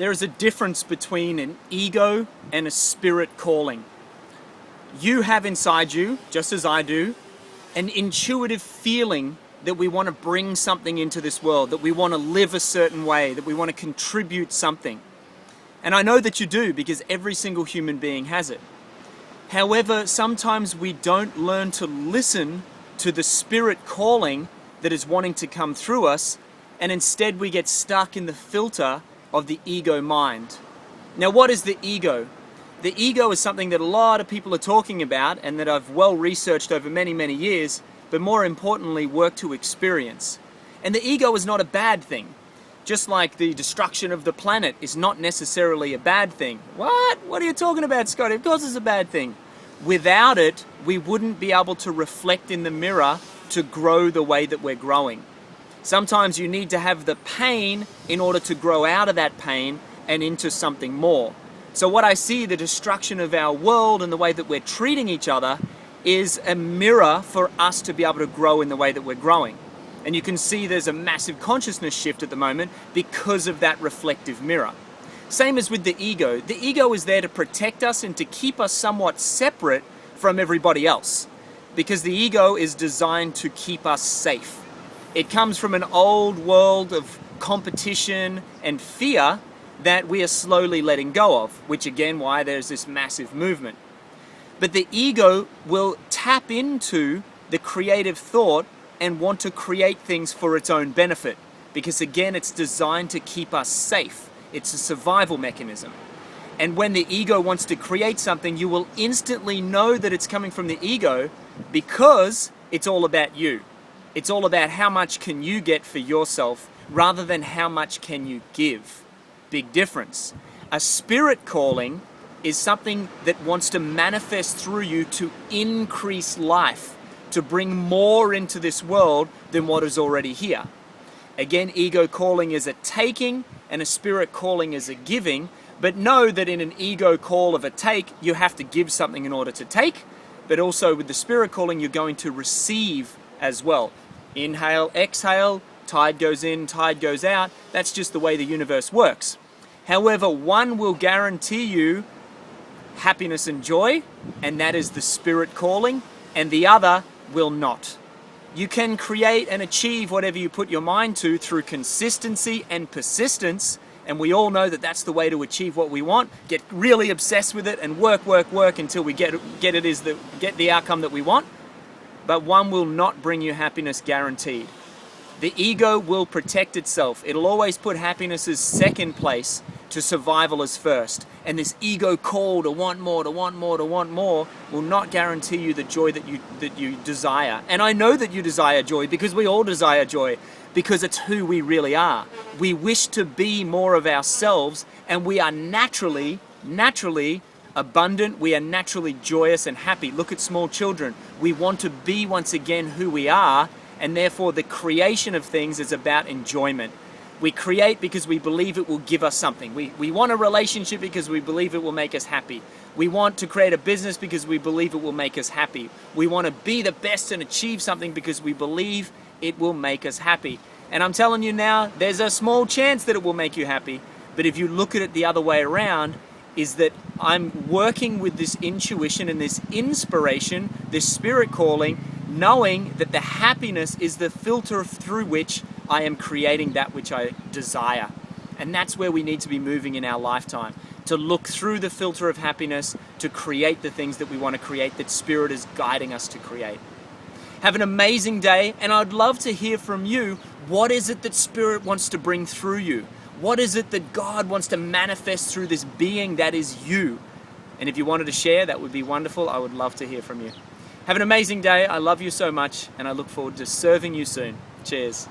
There is a difference between an ego and a spirit calling. You have inside you, just as I do, an intuitive feeling that we want to bring something into this world, that we want to live a certain way, that we want to contribute something. And I know that you do, because every single human being has it. However, sometimes we don't learn to listen to the spirit calling that is wanting to come through us, and instead we get stuck in the filter of the ego mind. Now, what is the ego? The ego is something that a lot of people are talking about and that I've well researched over many, many years, but more importantly, worked to experience. And the ego is not a bad thing. Just like the destruction of the planet is not necessarily a bad thing. What? What are you talking about, Scotty? Of course it's a bad thing. Without it, we wouldn't be able to reflect in the mirror to grow the way that we're growing. Sometimes you need to have the pain in order to grow out of that pain and into something more. So what I see, the destruction of our world and the way that we're treating each other, is a mirror for us to be able to grow in the way that we're growing. And you can see there's a massive consciousness shift at the moment because of that reflective mirror. Same as with the ego. The ego is there to protect us and to keep us somewhat separate from everybody else, because the ego is designed to keep us safe. It comes from an old world of competition and fear that we are slowly letting go of, which again, why there's this massive movement. But the ego will tap into the creative thought and want to create things for its own benefit, because again, it's designed to keep us safe. It's a survival mechanism. And when the ego wants to create something, you will instantly know that it's coming from the ego, because it's all about you. It's all about how much can you get for yourself rather than how much can you give. Big difference. A spirit calling is something that wants to manifest through you to increase life, to bring more into this world than what is already here. Again, ego calling is a taking and a spirit calling is a giving, but know that in an ego call of a take, you have to give something in order to take, but also with the spirit calling, you're going to receive as well. Inhale, exhale, tide goes in, tide goes out. That's just the way the universe works. However, one will guarantee you happiness and joy, and that is the spirit calling, and the other will not. You can create and achieve whatever you put your mind to through consistency and persistence, and we all know that that's the way to achieve what we want. Get really obsessed with it and work until we get the outcome that we want. But one will not bring you happiness guaranteed. The ego will protect itself. It'll always put happiness as second place to survival as first. And this ego call to want more, to want more, to want more will not guarantee you the joy that you desire. And I know that you desire joy, because we all desire joy, because it's who we really are. We wish to be more of ourselves, and we are naturally abundant. We are naturally joyous and happy. Look at small children. We want to be once again who we are, and therefore the creation of things is about enjoyment. We create because we believe it will give us something. We want a relationship because we believe it will make us happy. We want to create a business because we believe it will make us happy. We want to be the best and achieve something because we believe it will make us happy. And I'm telling you now, there's a small chance that it will make you happy. But if you look at it the other way around, is that I'm working with this intuition and this inspiration, this spirit calling, knowing that the happiness is the filter through which I am creating that which I desire. And that's where we need to be moving in our lifetime, to look through the filter of happiness to create the things that we want to create, that spirit is guiding us to create. Have an amazing day, and I'd love to hear from you. What is it that spirit wants to bring through you? What is it that God wants to manifest through this being that is you? And if you wanted to share, that would be wonderful. I would love to hear from you. Have an amazing day. I love you so much, and I look forward to serving you soon. Cheers.